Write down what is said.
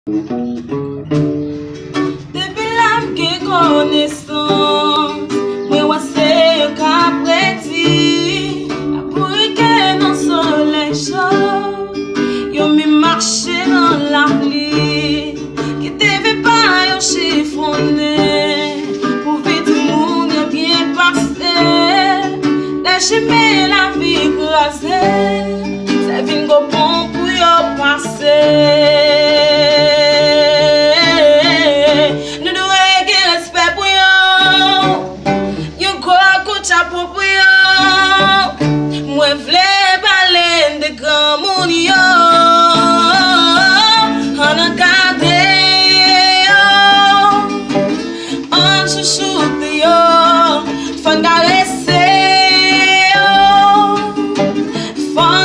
Depuis l'âme qui connaissance, moi c'est un capreti. Pour que non soleil chaud, yo mi marché dans la pluie. Qui devait pas yo chiffonner, pour vite moun yo bien passé. Lâchez-moi la vie crasée, c'est vin go bon pour yo passer. Mwen vle balen de gran moun yo, an an gade yo, an chouchoute yo, fan karese yo, fan